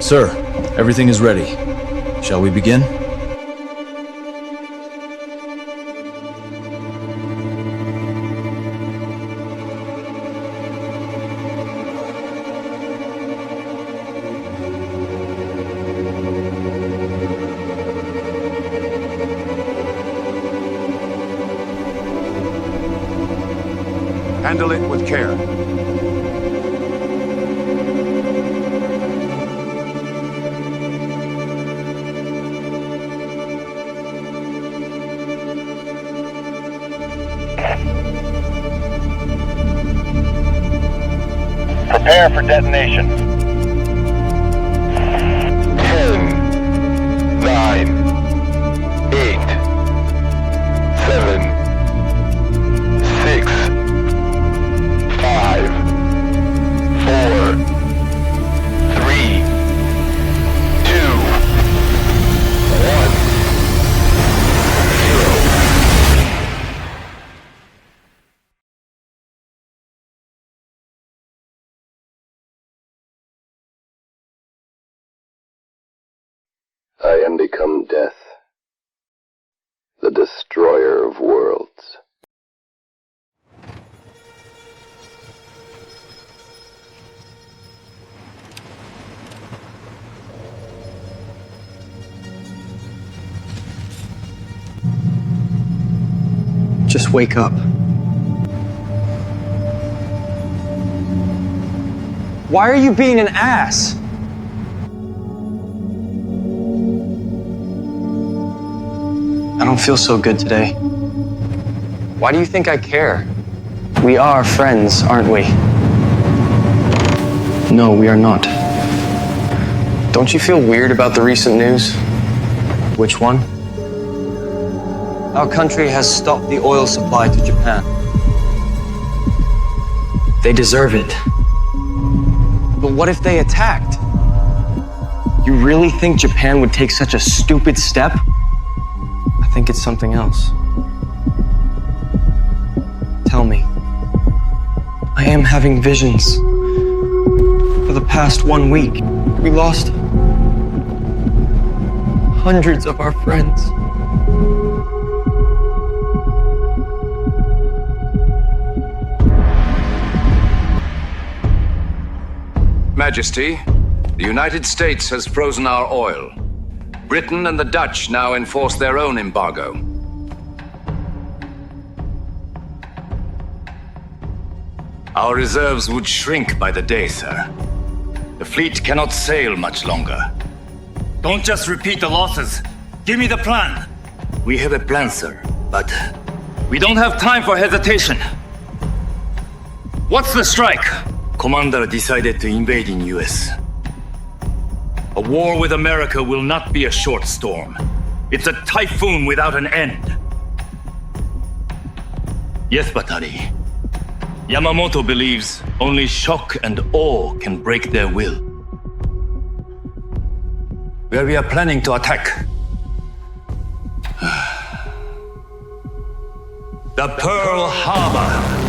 Sir, everything is ready. Shall we begin? Handle it with care. Prepare for detonation. 10, 9, 8, 7, 6, 5, 4, 3, 2, 1, 0. I am become death, the destroyer of worlds. Just wake up. Why are you being an ass? I don't feel so good today. Why do you think I care? We are friends, aren't we? No, we are not. Don't you feel weird about the recent news? Which one? Our country has stopped the oil supply to Japan. They deserve it. But what if they attacked? You really think Japan would take such a stupid step? I think it's something else. Tell me. I am having visions. For the past 1 week, we lost hundreds of our friends. Majesty, the United States has frozen our oil. Britain and the Dutch now enforce their own embargo. Our reserves would shrink by the day, sir. The fleet cannot sail much longer. Don't just repeat the losses. Give me the plan. We have a plan, sir, but We don't have time for hesitation. What's the strike? Commander decided to invade in US. A war with America will not be a short storm. It's a typhoon without an end. Yes, Batari. Yamamoto believes only shock and awe can break their will. Where we are planning to attack. The Pearl Harbor.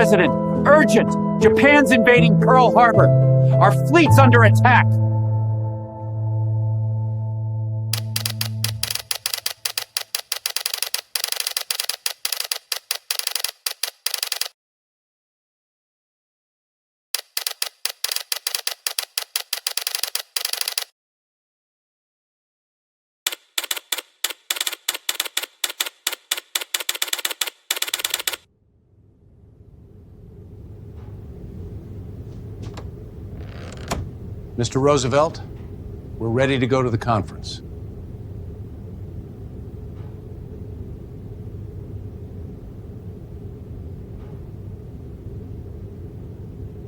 President, urgent! Japan's invading Pearl Harbor. Our fleet's under attack. Mr. Roosevelt, we're ready to go to the conference.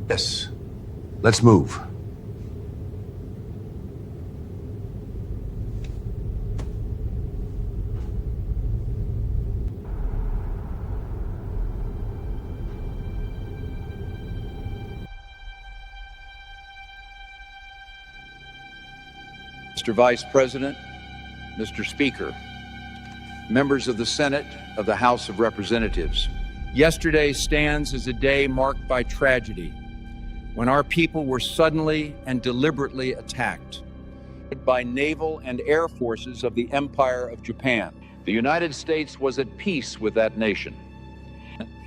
Yes, let's move. Mr. Vice President, Mr. Speaker, members of the Senate of the House of Representatives, yesterday stands as a day marked by tragedy, when our people were suddenly and deliberately attacked by naval and air forces of the Empire of Japan. The United States was at peace with that nation,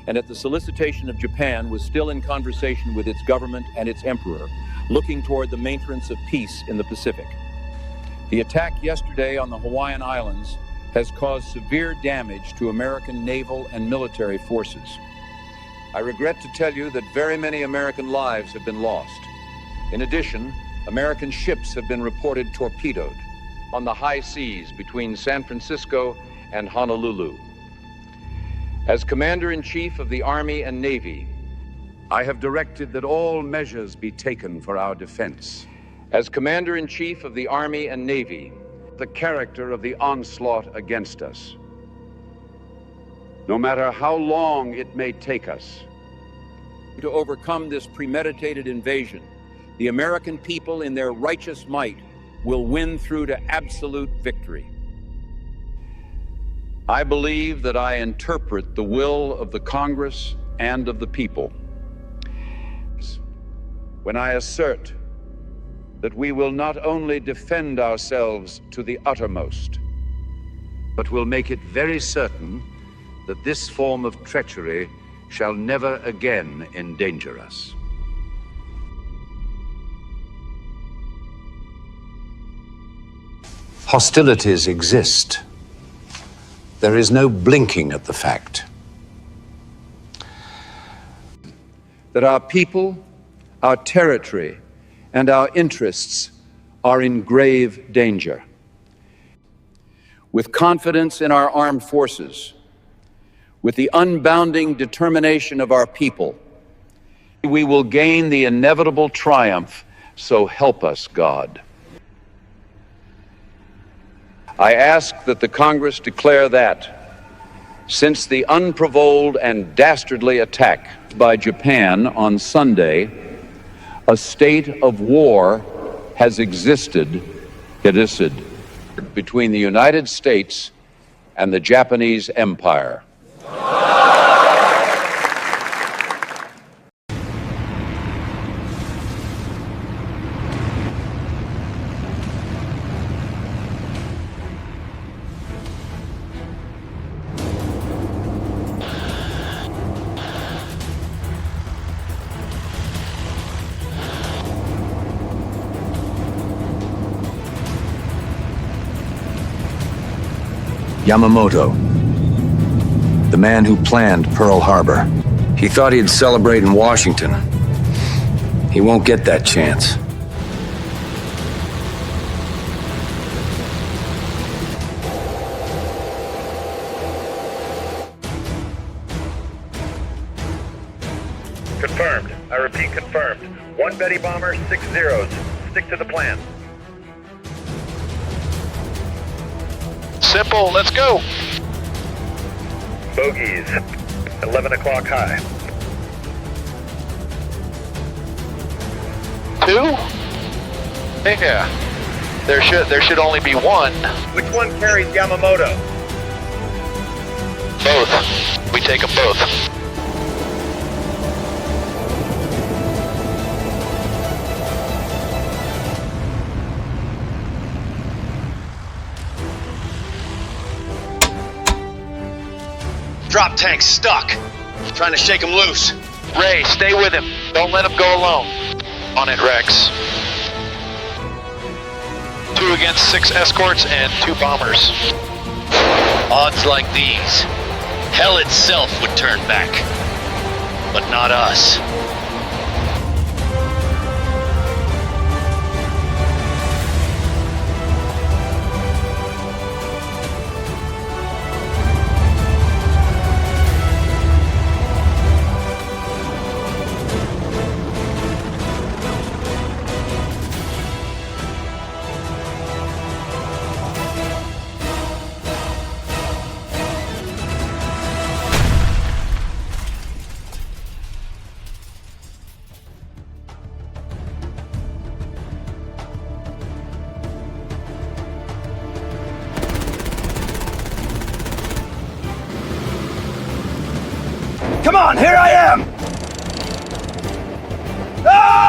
and at the solicitation of Japan was still in conversation with its government and its emperor, looking toward the maintenance of peace in the Pacific. The attack yesterday on the Hawaiian Islands has caused severe damage to American naval and military forces. I regret to tell you that very many American lives have been lost. In addition, American ships have been reported torpedoed on the high seas between San Francisco and Honolulu. As Commander-in-Chief of the Army and Navy, I have directed that all measures be taken for our defense. As Commander-in-Chief of the Army and Navy, the character of the onslaught against us. No matter how long it may take us to overcome this premeditated invasion, the American people in their righteous might will win through to absolute victory. I believe that I interpret the will of the Congress and of the people when I assert that we will not only defend ourselves to the uttermost, but will make it very certain that this form of treachery shall never again endanger us. Hostilities exist. There is no blinking at the fact. That our people, our territory, and our interests are in grave danger. With confidence in our armed forces, with the unbounding determination of our people, we will gain the inevitable triumph, so help us God. I ask that the Congress declare that, since the unprovoked and dastardly attack by Japan on Sunday, a state of war has existed between the United States and the Japanese Empire. Yamamoto, the man who planned Pearl Harbor. He thought he'd celebrate in Washington. He won't get that chance. Confirmed. I repeat, confirmed. 1 Betty Bomber, 6 zeros. Stick to the plan. Simple, let's go. Bogies. 11 o'clock high. 2? Yeah. There should only be 1. Which one carries Yamamoto? Both. We take them both. drop tank's stuck. Trying to shake him loose. Ray, stay with him. Don't let him go alone. On it, Rex. 2 against 6 escorts and 2 bombers. Odds like these, hell itself would turn back. But not us. Come on, here I am! Ah!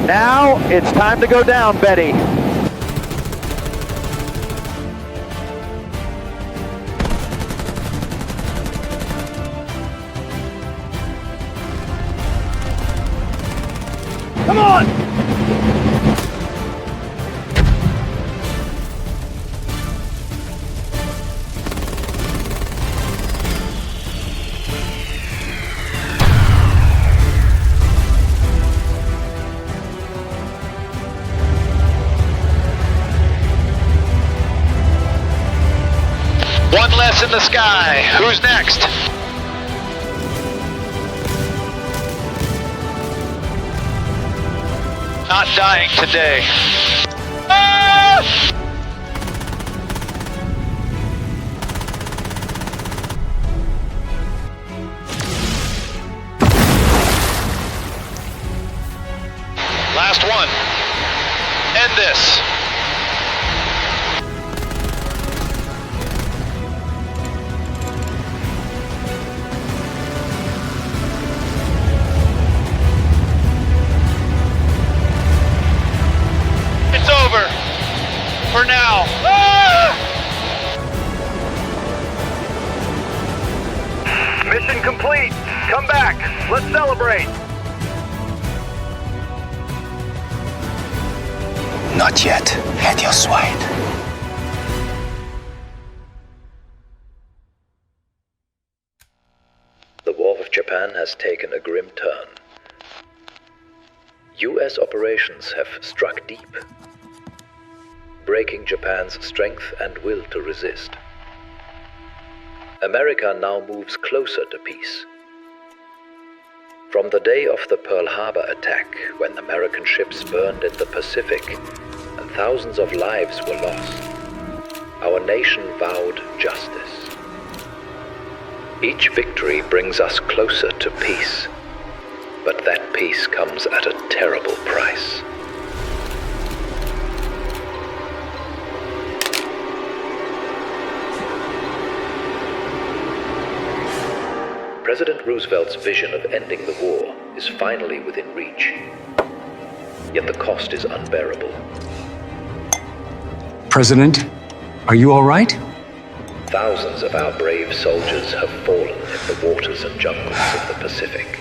Now it's time to go down, Betty. Come on! One less in the sky. Who's next? Not dying today. Ah! Last one. End this. It's over. For now. Ah! Mission complete. Come back. Let's celebrate. Not yet, Head your swine. The War with Japan has taken a grim turn. U.S. operations have struck deep, breaking Japan's strength and will to resist. America now moves closer to peace. From the day of the Pearl Harbor attack, when American ships burned in the Pacific and thousands of lives were lost, our nation vowed justice. Each victory brings us closer to peace, but that peace comes at a terrible price. President Roosevelt's vision of ending the war is finally within reach, yet the cost is unbearable. President, are you all right? Thousands of our brave soldiers have fallen in the waters and jungles of the Pacific.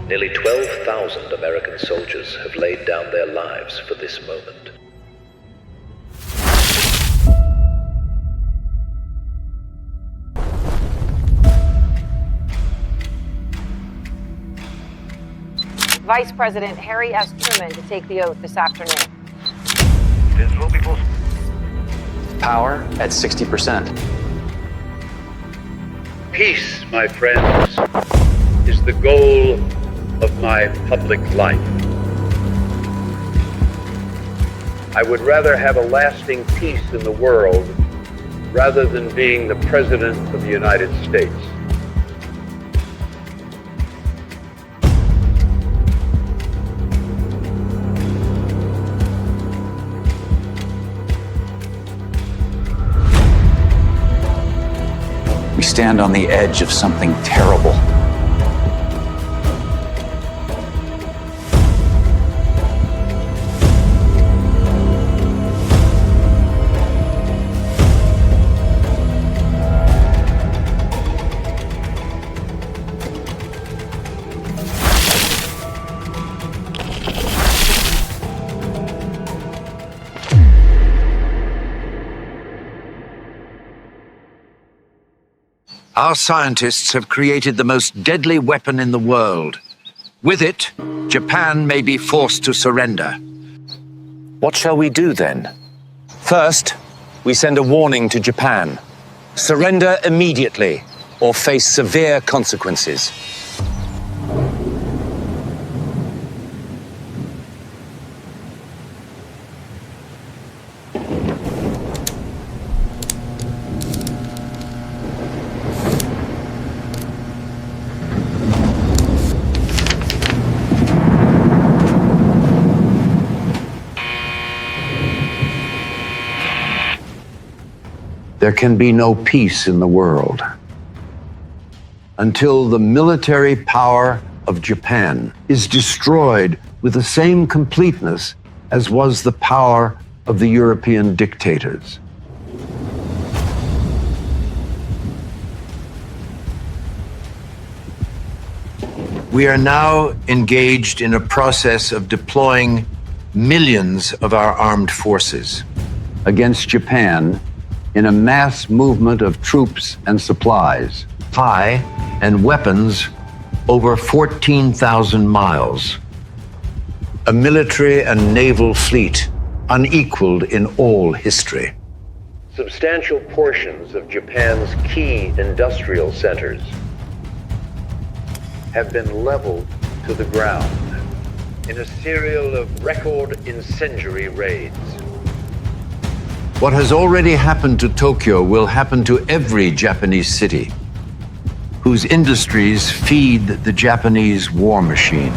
Nearly 12,000 American soldiers have laid down their lives for this moment. Vice President Harry S. Truman to take the oath this afternoon. This will be full. Power at 60%. Peace, my friends, is the goal of my public life. I would rather have a lasting peace in the world rather than being the President of the United States. We stand on the edge of something terrible. Our scientists have created the most deadly weapon in the world. With it, Japan may be forced to surrender. What shall we do then? First, we send a warning to Japan. Surrender immediately or face severe consequences. There can be no peace in the world until the military power of Japan is destroyed with the same completeness as was the power of the European dictators. We are now engaged in a process of deploying millions of our armed forces against Japan in a mass movement of troops and supplies, high and weapons over 14,000 miles. A military and naval fleet unequaled in all history. Substantial portions of Japan's key industrial centers have been leveled to the ground in a serial of record incendiary raids. What has already happened to Tokyo will happen to every Japanese city whose industries feed the Japanese war machine.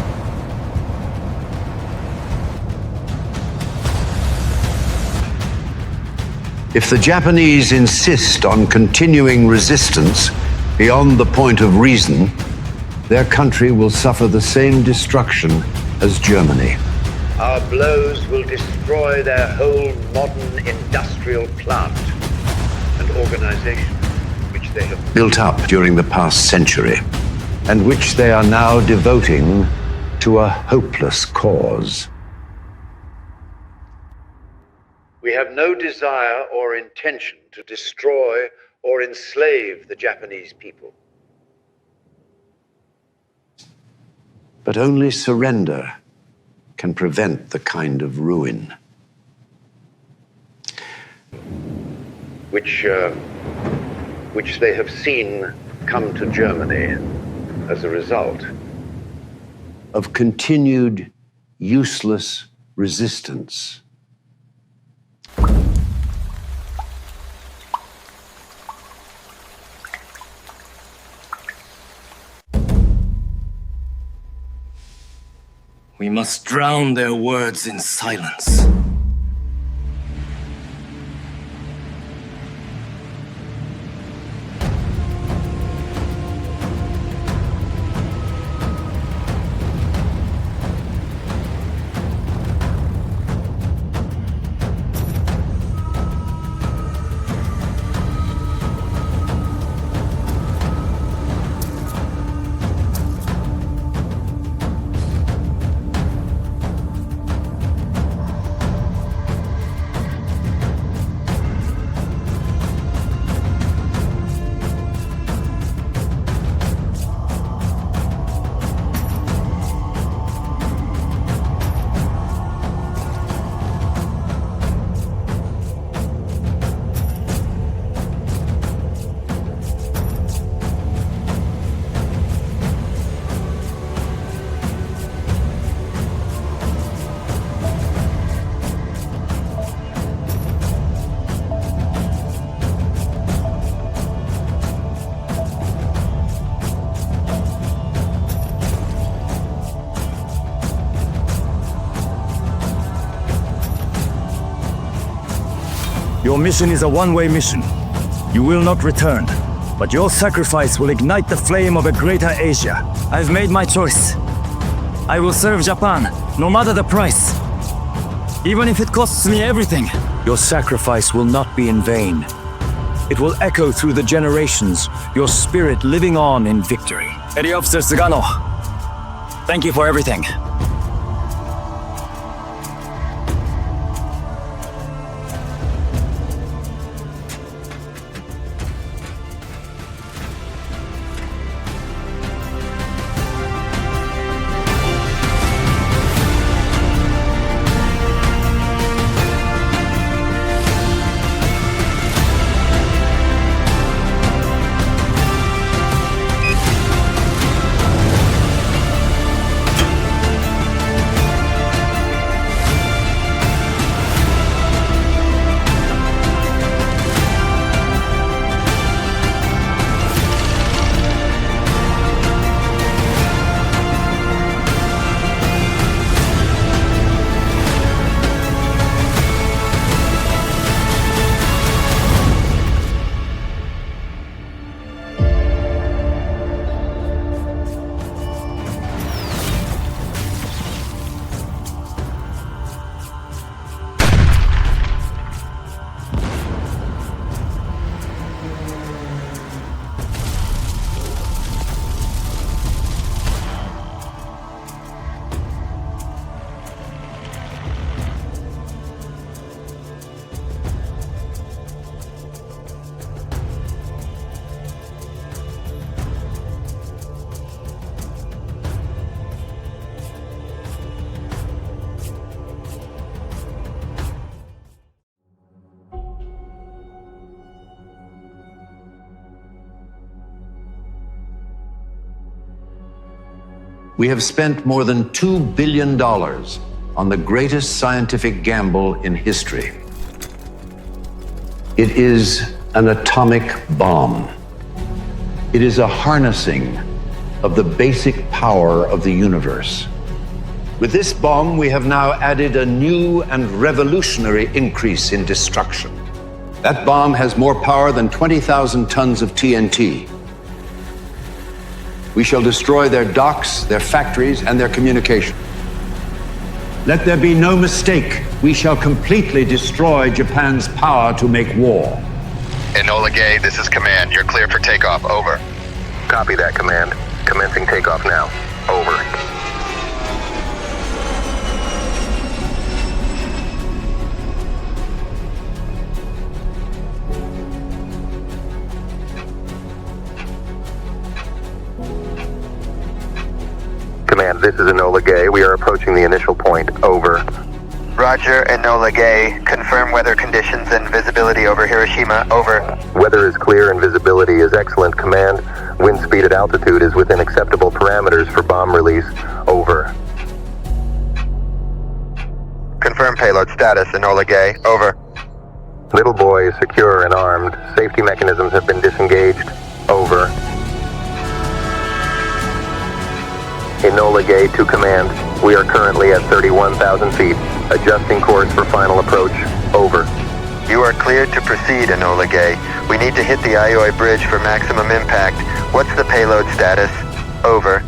If the Japanese insist on continuing resistance beyond the point of reason, their country will suffer the same destruction as Germany. Our blows will destroy their whole modern industrial plant and organization, which they have built up during the past century, and which they are now devoting to a hopeless cause. We have no desire or intention to destroy or enslave the Japanese people. But only surrender can prevent the kind of ruin which they have seen come to Germany as a result of continued useless resistance. We must drown their words in silence. Your mission is a one-way mission. You will not return. But your sacrifice will ignite the flame of a greater Asia. I've made my choice. I will serve Japan, no matter the price. Even if it costs me everything. Your sacrifice will not be in vain. It will echo through the generations, your spirit living on in victory. Petty Officer Sugano, thank you for everything. We have spent more than $2 billion on the greatest scientific gamble in history. It is an atomic bomb. It is a harnessing of the basic power of the universe. With this bomb, we have now added a new and revolutionary increase in destruction. That bomb has more power than 20,000 tons of TNT. We shall destroy their docks, their factories, and their communication. Let there be no mistake. We shall completely destroy Japan's power to make war. Enola Gay, this is Command. You're clear for takeoff. Over. Copy that, Command. Commencing takeoff now. Over. Command, this is Enola Gay. We are approaching the initial point. Over. Roger, Enola Gay. Confirm weather conditions and visibility over Hiroshima. Over. Weather is clear and visibility is excellent, Command. Wind speed at altitude is within acceptable parameters for bomb release. Over. Confirm payload status, Enola Gay. Over. Little boy is secure and armed. Safety mechanisms have been disengaged. Over. Enola Gay to Command. We are currently at 31,000 feet. Adjusting course for final approach. Over. You are cleared to proceed, Enola Gay. We need to hit the Aioi Bridge for maximum impact. What's the payload status? Over.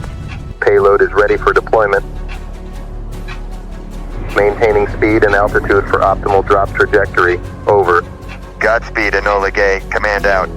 Payload is ready for deployment. Maintaining speed and altitude for optimal drop trajectory. Over. Godspeed, Enola Gay. Command out.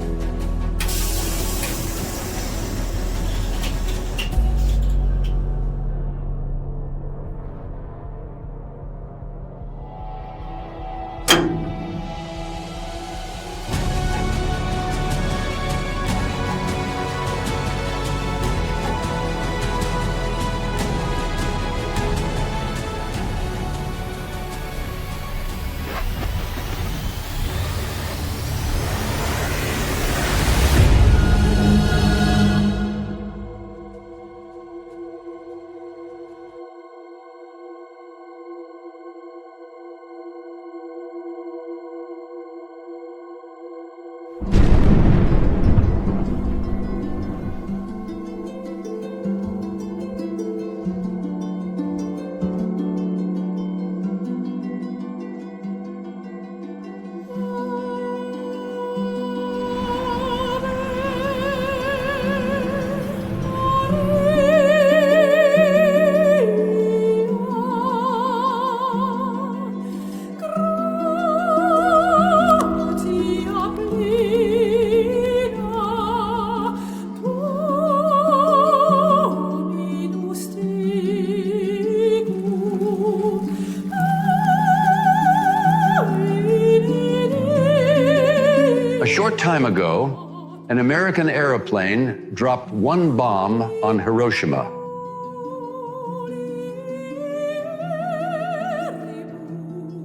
time ago, an American airplane dropped one bomb on Hiroshima.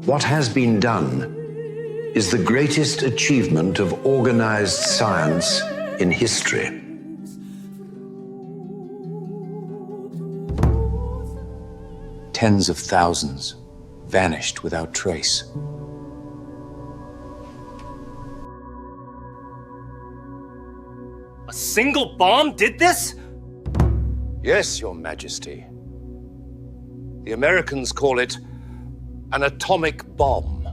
What has been done is the greatest achievement of organized science in history. Tens of thousands vanished without trace. A single bomb did this? Yes, Your Majesty. The Americans call it an atomic bomb.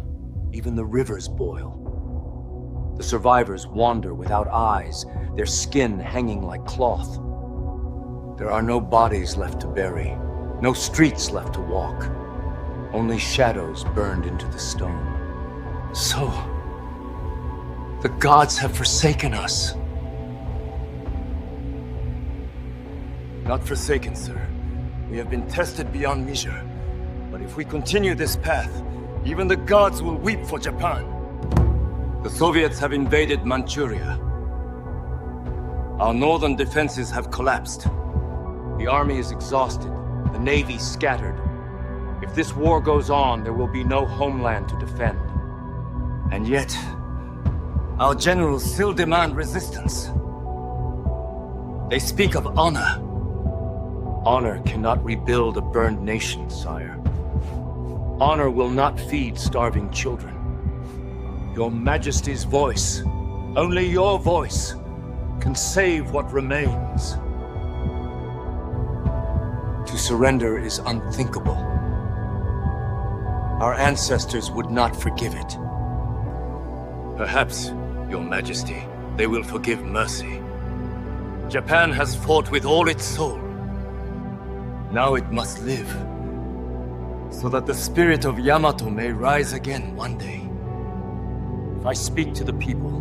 Even the rivers boil. The survivors wander without eyes, their skin hanging like cloth. There are no bodies left to bury, no streets left to walk, only shadows burned into the stone. So, the gods have forsaken us. Not forsaken, sir. We have been tested beyond measure. But if we continue this path, even the gods will weep for Japan. The Soviets have invaded Manchuria. Our northern defenses have collapsed. The army is exhausted, the navy scattered. If this war goes on, there will be no homeland to defend. And yet, our generals still demand resistance. They speak of honor. Honor cannot rebuild a burned nation, sire. Honor will not feed starving children. Your Majesty's voice, only your voice, can save what remains. To surrender is unthinkable. Our ancestors would not forgive it. Perhaps, Your Majesty, they will forgive mercy. Japan has fought with all its soul. Now it must live, so that the spirit of Yamato may rise again one day. If I speak to the people,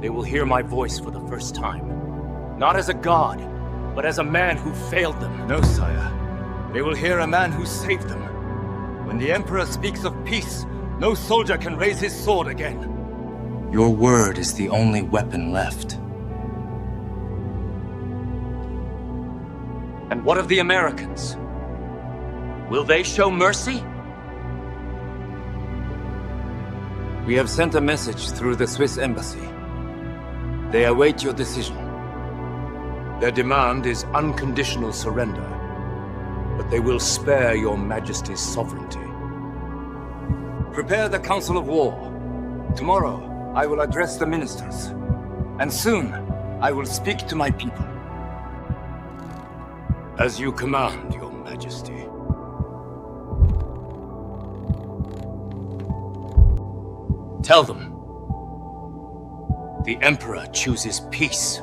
they will hear my voice for the first time. Not as a god, but as a man who failed them. No, sire. They will hear a man who saved them. When the Emperor speaks of peace, no soldier can raise his sword again. Your word is the only weapon left. And what of the Americans? Will they show mercy? We have sent a message through the Swiss embassy. They await your decision. Their demand is unconditional surrender, but they will spare your Majesty's sovereignty. Prepare the Council of War. Tomorrow, I will address the ministers. And soon, I will speak to my people. As you command, Your Majesty. Tell them, the Emperor chooses peace.